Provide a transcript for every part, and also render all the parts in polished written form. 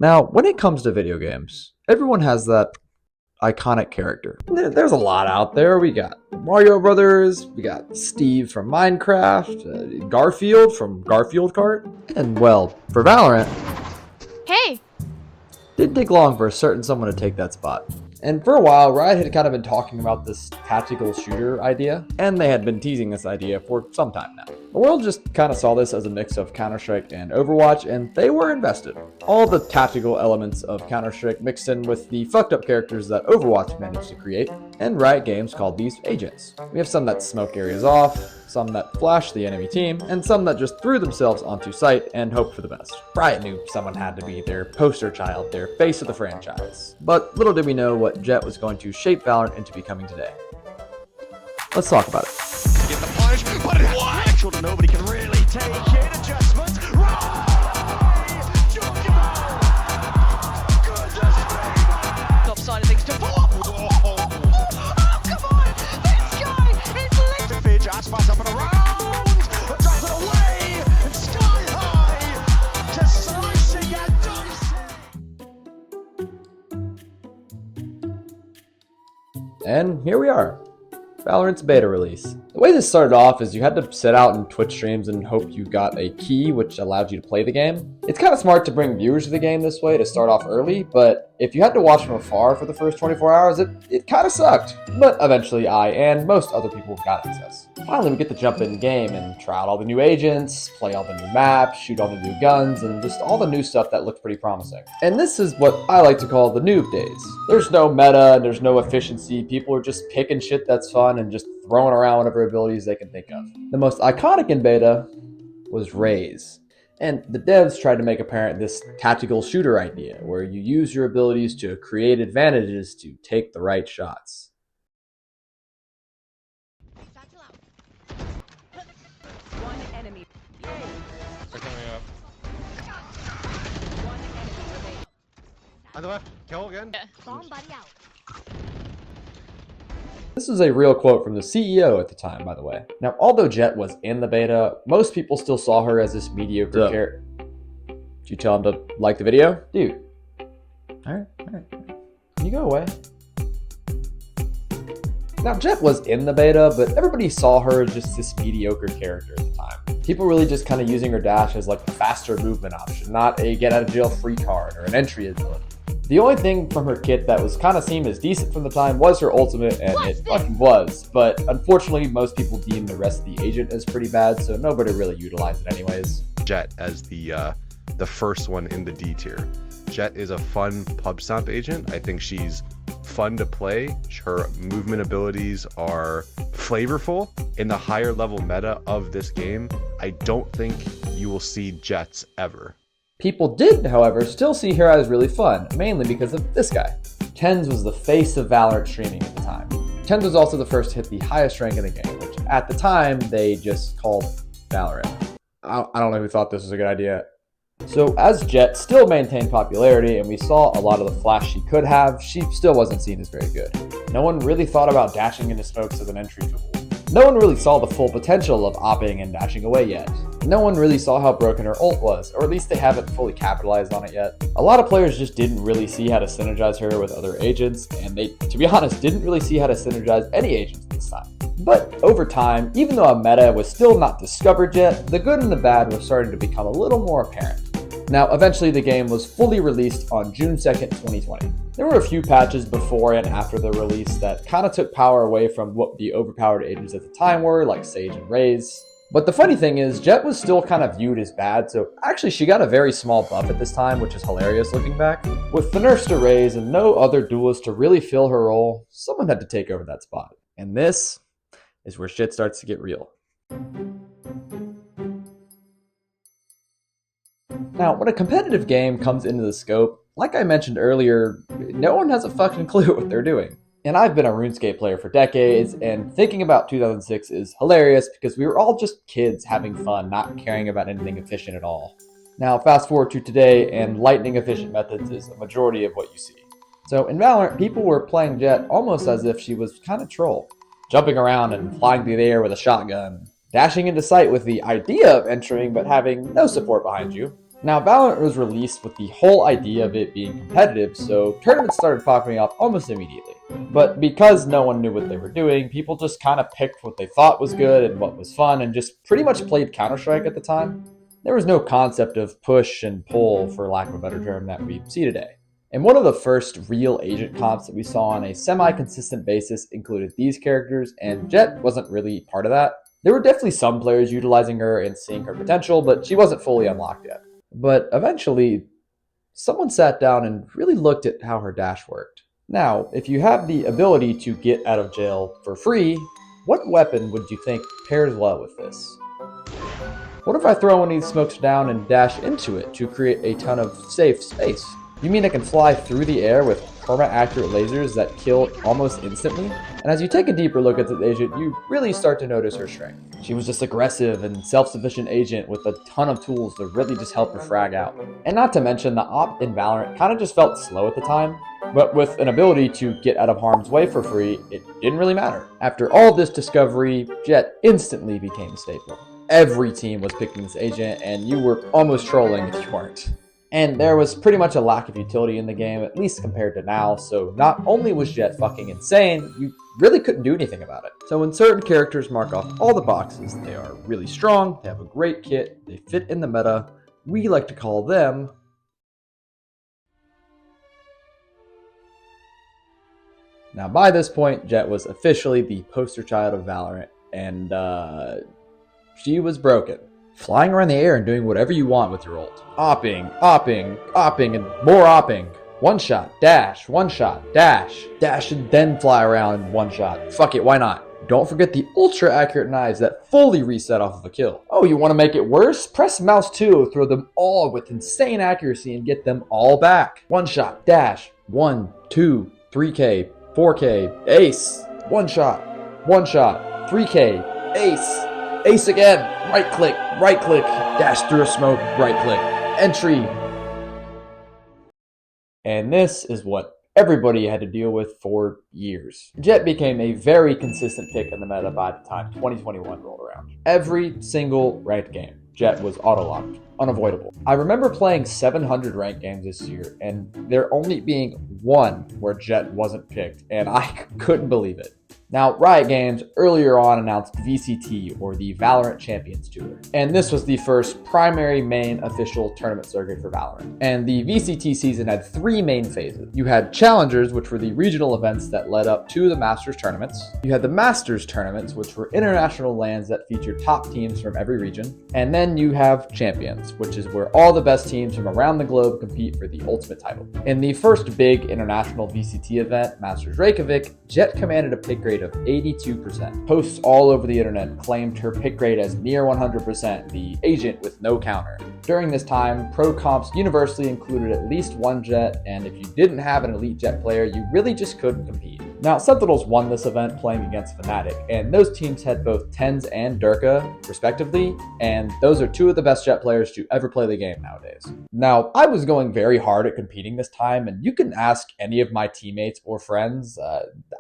Now, when it comes to video games, everyone has that iconic character. There's a lot out there. We got Mario Brothers, we got Steve from Minecraft, Garfield from Garfield Kart, and well, for Valorant, Hey! didn't take long for a certain someone to take that spot. And for a while, Riot had kind of been talking about this tactical shooter idea, and they had been teasing this idea for some time now. The world just kind of saw this as a mix of Counter-Strike and Overwatch, and they were invested. All the tactical elements of Counter-Strike mixed in with the fucked up characters that Overwatch managed to create, and Riot Games called these agents. We have some that smoke areas off, some that flash the enemy team, and some that just threw themselves onto site and hoped for the best. Riot knew someone had to be their poster child, their face of the franchise. But little did we know what Jett was going to shape Valorant into becoming today. Let's talk about it. Get the punish, but it make sure that nobody can really take it. Adjustments, right! Top side of things to pull up. Oh, come on! This guy is lit. Fidge, pass up and around. Drops it away. It's sky high. Just slicing and dicing. And here we are. Valorant's beta release. The way this started off is you had to sit out in Twitch streams and hope you got a key which allowed you to play the game. It's kind of smart to bring viewers to the game this way to start off early, but if you had to watch from afar for the first 24 hours, it kind of sucked. But eventually I and most other people got access. Finally we get to jump in game and try out all the new agents, play all the new maps, shoot all the new guns, and just all the new stuff that looked pretty promising. And this is what I like to call the noob days. There's no meta and there's no efficiency, people are just picking shit that's fun and just throwing around whatever abilities they can think of. The most iconic in beta was Raze. And the devs tried to make apparent this tactical shooter idea, where you use your abilities to create advantages to take the right shots. One enemy. They're coming up. One enemy remaining. On the left. Kill again. Bomb buddy out. This is a real quote from the CEO at the time, by the way. Now, although Jett was in the beta, most people still saw her as this mediocre character. Did you tell him to like the video? Dude. Alright. Can you go away? Now, Jett was in the beta, but everybody saw her as just this mediocre character at the time. People really just kind of using her dash as like the faster movement option, not a get out of jail free card or an entry ability. The only thing from her kit that was kind of seemed as decent from the time was her ultimate, and it fucking was. But unfortunately, most people deem the rest of the agent as pretty bad, so nobody really utilized it anyways. Jett as the first one in the D tier. Jett is a fun pub stomp agent. I think she's fun to play. Her movement abilities are flavorful. In the higher level meta of this game, I don't think you will see Jetts ever. People did, however, still see her as really fun, mainly because of this guy. TenZ was the face of Valorant streaming at the time. TenZ was also the first to hit the highest rank in the game, which at the time they just called Valorant. I don't know who thought this was a good idea. So as Jett still maintained popularity and we saw a lot of the flash she could have, she still wasn't seen as very good. No one really thought about dashing into smokes as an entry tool. No one really saw the full potential of opping and dashing away yet. No one really saw how broken her ult was, or at least they haven't fully capitalized on it yet. A lot of players just didn't really see how to synergize her with other agents, and they, to be honest, didn't really see how to synergize any agents this time. But over time, even though a meta was still not discovered yet, the good and the bad were starting to become a little more apparent. Now, eventually the game was fully released on June 2nd, 2020. There were a few patches before and after the release that kind of took power away from what the overpowered agents at the time were, like Sage and Raze. But the funny thing is, Jett was still kind of viewed as bad, so actually she got a very small buff at this time, which is hilarious looking back. With the nerfs to Raze and no other duelist to really fill her role, someone had to take over that spot. And this is where shit starts to get real. Now, when a competitive game comes into the scope, like I mentioned earlier, no one has a fucking clue what they're doing. And I've been a RuneScape player for decades, and thinking about 2006 is hilarious because we were all just kids having fun, not caring about anything efficient at all. Now, fast forward to today, and lightning efficient methods is a majority of what you see. So in Valorant, people were playing Jett almost as if she was kind of troll, jumping around and flying through the air with a shotgun, dashing into sight with the idea of entering but having no support behind you, Now, Valorant was released with the whole idea of it being competitive, so tournaments started popping up almost immediately. But because no one knew what they were doing, people just kind of picked what they thought was good and what was fun and just pretty much played Counter-Strike at the time. There was no concept of push and pull, for lack of a better term, that we see today. And one of the first real agent comps that we saw on a semi-consistent basis included these characters, and Jett wasn't really part of that. There were definitely some players utilizing her and seeing her potential, but she wasn't fully unlocked yet. But eventually, someone sat down and really looked at how her dash worked. Now, if you have the ability to get out of jail for free, what weapon would you think pairs well with this? What if I throw one of these smokes down and dash into it to create a ton of safe space? You mean I can fly through the air with perma-accurate lasers that kill almost instantly? And as you take a deeper look at this agent, you really start to notice her strength. She was this aggressive and self-sufficient agent with a ton of tools to really just help her frag out. And not to mention, the op in Valorant kind of just felt slow at the time, but with an ability to get out of harm's way for free, it didn't really matter. After all this discovery, Jett instantly became a staple. Every team was picking this agent, and you were almost trolling if you weren't. And there was pretty much a lack of utility in the game, at least compared to now, so not only was Jett fucking insane, you really couldn't do anything about it. So when certain characters mark off all the boxes, they are really strong, they have a great kit, they fit in the meta, we like to call them Now by this point, Jett was officially the poster child of Valorant, and she was broken. Flying around the air and doing whatever you want with your ult. Opping, and more opping. One shot, dash, dash and then fly around one shot. Fuck it, why not? Don't forget the ultra accurate knives that fully reset off of a kill. Oh, you want to make it worse? Press mouse 2, throw them all with insane accuracy and get them all back. One shot, dash, 1, 2, 3K, 4K, ace. One shot, 3K, ace. Ace again, right click, dash through a smoke, right click, entry. And this is what everybody had to deal with for years. Jett became a very consistent pick in the meta by the time 2021 rolled around. Every single ranked game, Jett was auto-locked, unavoidable. I remember playing 700 ranked games this year, and there only being one where Jett wasn't picked, and I couldn't believe it. Now, Riot Games earlier on announced VCT, or the Valorant Champions Tour, and this was the first primary main official tournament circuit for Valorant. And the VCT season had 3 main phases. You had Challengers, which were the regional events that led up to the Masters tournaments. You had the Masters tournaments, which were international LANs that featured top teams from every region. And then you have Champions, which is where all the best teams from around the globe compete for the ultimate title. In the first big international VCT event, Masters Reykjavik, Jett commanded a pick rate of 82%. Posts all over the internet claimed her pick grade as near 100%, the agent with no counter. During this time, pro comps universally included at least one Jett, and if you didn't have an elite Jett player, you really just couldn't compete. Now, Sentinels won this event playing against Fnatic, and those teams had both TenZ and Durka, respectively, and those are 2 of the best Jett players to ever play the game nowadays. Now, I was going very hard at competing this time, and you can ask any of my teammates or friends,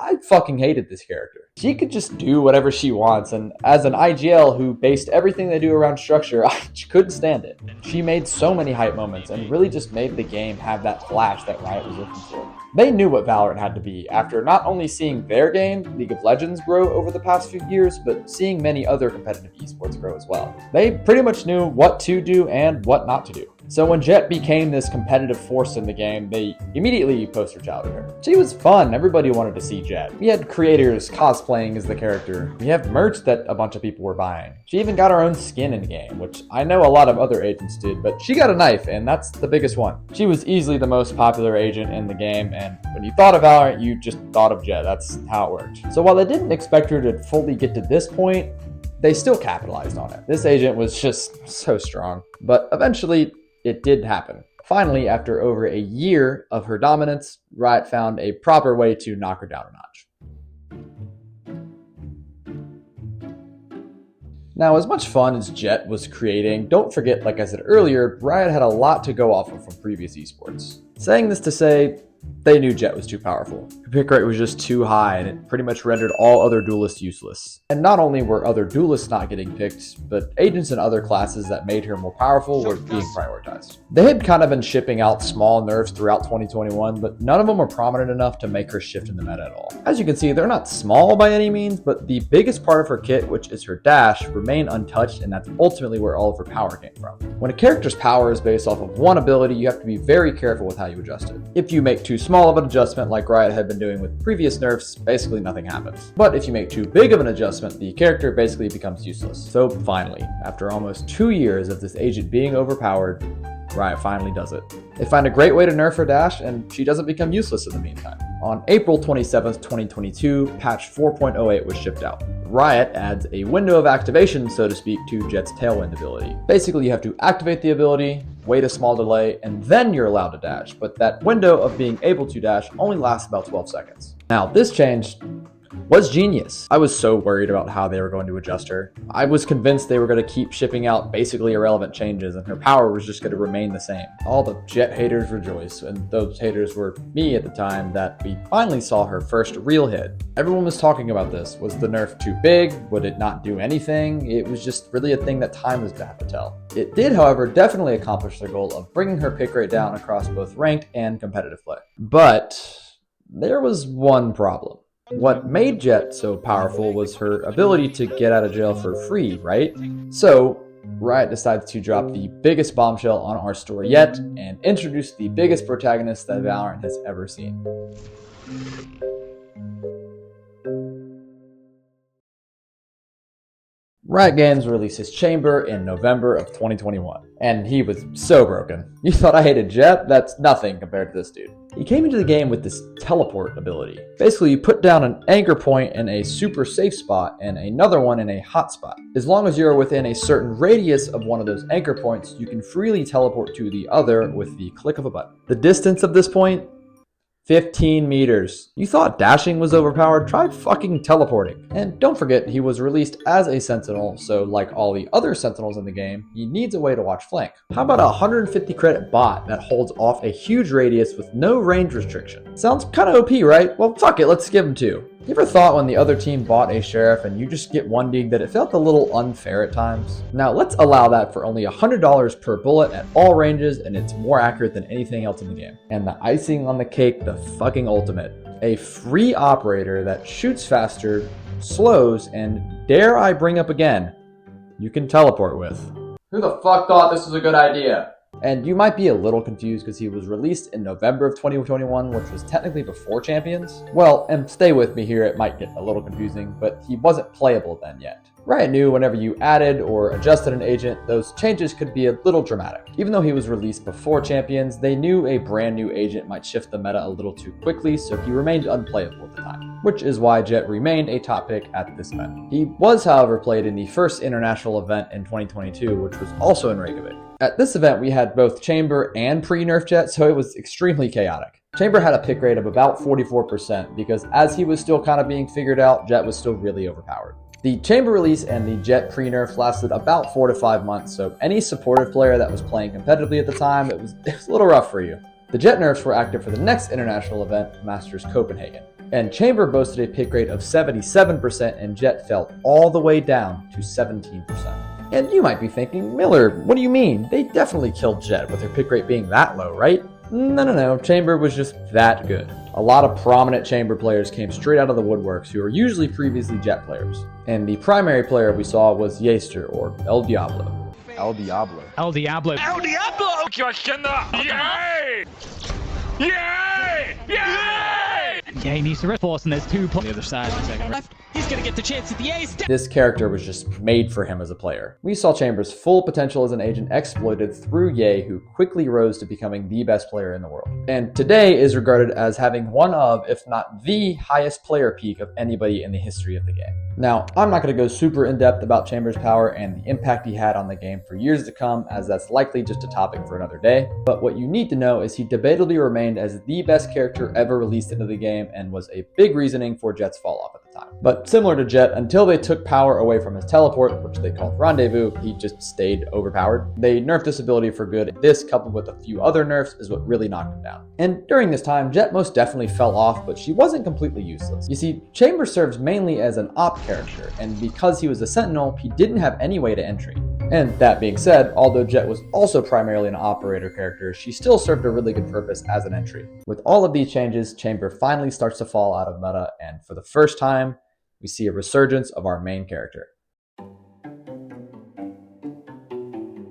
I fucking hated this character. She could just do whatever she wants, and as an IGL who based everything they do around structure, I couldn't stand it. She made so many hype moments and really just made the game have that flash that Riot was looking for. They knew what Valorant had to be after not only seeing their game, League of Legends, grow over the past few years, but seeing many other competitive esports grow as well. They pretty much knew what to do and what not to do. So when Jett became this competitive force in the game, they immediately poster childed her. She was fun, everybody wanted to see Jett. We had creators cosplaying as the character. We have merch that a bunch of people were buying. She even got her own skin in the game, which I know a lot of other agents did, but she got a knife, and that's the biggest one. She was easily the most popular agent in the game, and when you thought of Valorant, you just thought of Jett. That's how it worked. So while they didn't expect her to fully get to this point, they still capitalized on it. This agent was just so strong, but eventually, it did happen. Finally, after over a year of her dominance, Riot found a proper way to knock her down a notch. Now, as much fun as Jett was creating, don't forget, like I said earlier, Riot had a lot to go off of from previous esports. Saying this to say, they knew Jett was too powerful. Her pick rate was just too high, and it pretty much rendered all other duelists useless. And not only were other duelists not getting picked, but agents in other classes that made her more powerful were being prioritized. They had kind of been shipping out small nerfs throughout 2021, but none of them were prominent enough to make her shift in the meta at all. As you can see, they're not small by any means, but the biggest part of her kit, which is her dash, remained untouched, and that's ultimately where all of her power came from. When a character's power is based off of one ability, you have to be very careful with how you adjust it. If you make too small of an adjustment like Riot had been doing with previous nerfs, basically nothing happens. But if you make too big of an adjustment, the character basically becomes useless. So finally, after almost 2 years of this agent being overpowered, Riot finally does it. They find a great way to nerf her dash, and she doesn't become useless in the meantime. On April 27th, 2022, patch 4.08 was shipped out. Riot adds a window of activation, so to speak, to Jett's Tailwind ability. Basically, you have to activate the ability, wait a small delay, and then you're allowed to dash, but that window of being able to dash only lasts about 12 seconds. Now, this change was genius. I was so worried about how they were going to adjust her. I was convinced they were going to keep shipping out basically irrelevant changes and her power was just going to remain the same. All the Jett haters rejoice, and those haters were me at the time that we finally saw her first real hit. Everyone was talking about this. Was the nerf too big? Would it not do anything? It was just really a thing that time was going to have to tell. It did, however, definitely accomplish their goal of bringing her pick rate down across both ranked and competitive play. But there was one problem. What made Jett so powerful was her ability to get out of jail for free, right? So Riot decides to drop the biggest bombshell on our story yet and introduce the biggest protagonist that Valorant has ever seen. Riot Games releases Chamber in November of 2021, and he was so broken. You thought I hated Jett? That's nothing compared to this dude. He came into the game with this teleport ability. Basically, you put down an anchor point in a super safe spot and another one in a hot spot. As long as you're within a certain radius of one of those anchor points, you can freely teleport to the other with the click of a button. The distance of this point? 15 meters. You thought dashing was overpowered? Try fucking teleporting. And don't forget, he was released as a sentinel, so like all the other sentinels in the game, he needs a way to watch flank. How about a 150 credit bot that holds off a huge radius with no range restriction? Sounds kinda OP, right? Well, fuck it, let's give him 2. You ever thought when the other team bought a sheriff and you just get 1 dig that it felt a little unfair at times? Now let's allow that for only $100 per bullet at all ranges, and it's more accurate than anything else in the game. And the icing on the cake, the fucking ultimate. A free operator that shoots faster, slows, and dare I bring up again, you can teleport with. Who the fuck thought this was a good idea? And you might be a little confused because he was released in November of 2021, which was technically before Champions. Well, and stay with me here, it might get a little confusing, but he wasn't playable then yet. Riot knew whenever you added or adjusted an agent, those changes could be a little dramatic. Even though he was released before Champions, they knew a brand new agent might shift the meta a little too quickly, so he remained unplayable at the time, which is why Jett remained a top pick at this event. He was, however, played in the first international event in 2022, which was also in Reykjavik. At this event, we had both Chamber and pre-nerf Jett, so it was extremely chaotic. Chamber had a pick rate of about 44% because as he was still kind of being figured out, Jett was still really overpowered. The Chamber release and the Jett pre-nerf lasted about 4 to 5 months, so any supportive player that was playing competitively at the time, it was a little rough for you. The Jett nerfs were active for the next international event, Masters Copenhagen. And Chamber boasted a pick rate of 77% and Jett fell all the way down to 17%. And you might be thinking, Miller, what do you mean? They definitely killed Jett with her pick rate being that low, right? No. Chamber was just that good. A lot of prominent Chamber players came straight out of the woodworks who were usually previously Jett players. And the primary player we saw was Eyedrin, or El Diablo. El Diablo. El Diablo. El Diablo! Yay! Yay! Yay! Yeah, he needs to reinforce, and there's 2 on the other side in the second left. He's gonna get the chance at the ace. This character was just made for him as a player. We saw Chamber's full potential as an agent exploited through Ye, who quickly rose to becoming the best player in the world. And today is regarded as having one of, if not the highest player peak of anybody in the history of the game. Now, I'm not going to go super in-depth about Chamber's power and the impact he had on the game for years to come, as that's likely just a topic for another day. But what you need to know is he debatably remained as the best character ever released into the game and was a big reasoning for Jett's fall off at the time. time. But similar to Jett, until they took power away from his teleport, which they called Rendezvous, he just stayed overpowered. They nerfed this ability for good. This, coupled with a few other nerfs, is what really knocked him down. And during this time, Jett most definitely fell off, but she wasn't completely useless. You see, Chamber serves mainly as an op character, and because he was a sentinel, he didn't have any way to entry. And that being said, although Jett was also primarily an operator character, she still served a really good purpose as an entry. With all of these changes, Chamber finally starts to fall out of meta, and for the first time, we see a resurgence of our main character.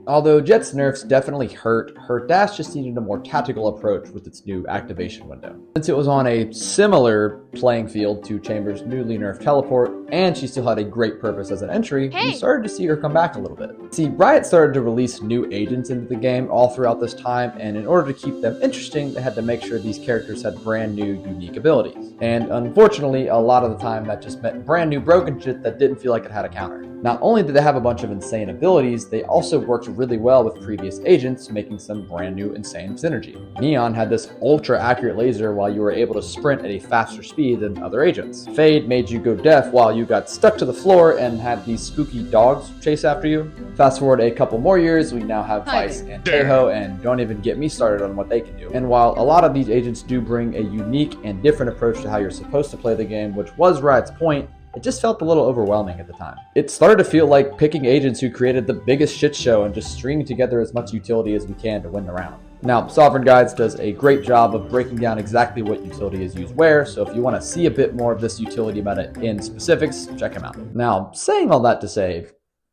Although Jett's nerfs definitely hurt, her dash just needed a more tactical approach with its new activation window. Since it was on a similar playing field to Chamber's newly nerfed teleport, and she still had a great purpose as an entry, we started to see her come back a little bit. See, Riot started to release new agents into the game all throughout this time, and in order to keep them interesting, they had to make sure these characters had brand new, unique abilities. And unfortunately, a lot of the time that just meant brand new broken shit that didn't feel like it had a counter. Not only did they have a bunch of insane abilities, they also worked really well with previous agents, making some brand new insane synergy. Neon had this ultra accurate laser while you were able to sprint at a faster speed than other agents. Fade made you go deaf while you got stuck to the floor and had these spooky dogs chase after you. Fast forward a couple more years, we now have Vice and Taeho, and don't even get me started on what they can do. And while a lot of these agents do bring a unique and different approach to how you're supposed to play the game, which was Riot's point, it just felt a little overwhelming at the time. It started to feel like picking agents who created the biggest shit show and just stringing together as much utility as we can to win the round. Now, Sovereign Guides does a great job of breaking down exactly what utility is used where, so if you want to see a bit more of this utility meta in specifics, check him out. Now, saying all that to say,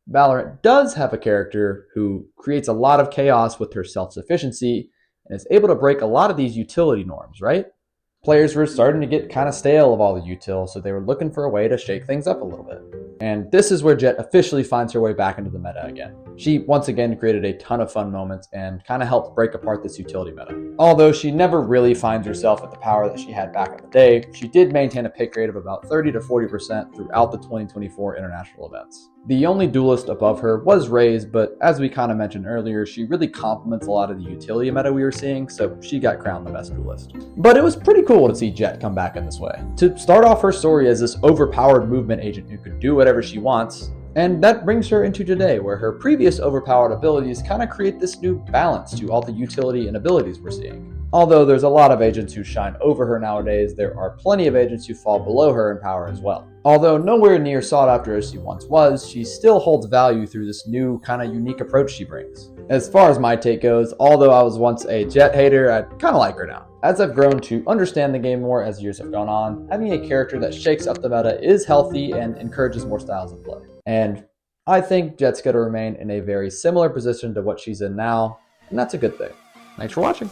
Valorant does have a character who creates a lot of chaos with her self-sufficiency and is able to break a lot of these utility norms, right? Players were starting to get kind of stale of all the util, so they were looking for a way to shake things up a little bit. And this is where Jett officially finds her way back into the meta again. She once again created a ton of fun moments and kind of helped break apart this utility meta. Although she never really finds herself at the power that she had back in the day, she did maintain a pick rate of about 30 to 40% throughout the 2024 international events. The only duelist above her was Raze, but as we kind of mentioned earlier, she really complements a lot of the utility meta we were seeing, so she got crowned the best duelist. But it was pretty cool to see Jett come back in this way. To start off her story as this overpowered movement agent who could do whatever she wants, and that brings her into today, where her previous overpowered abilities kind of create this new balance to all the utility and abilities we're seeing. Although there's a lot of agents who shine over her nowadays, there are plenty of agents who fall below her in power as well. Although nowhere near sought after as she once was, she still holds value through this new kind of unique approach she brings. As far as my take goes, although I was once a Jett hater, I kind of like her now. As I've grown to understand the game more as years have gone on, having a character that shakes up the meta is healthy and encourages more styles of play. And I think Jett's going to remain in a very similar position to what she's in now, and that's a good thing. Thanks for watching.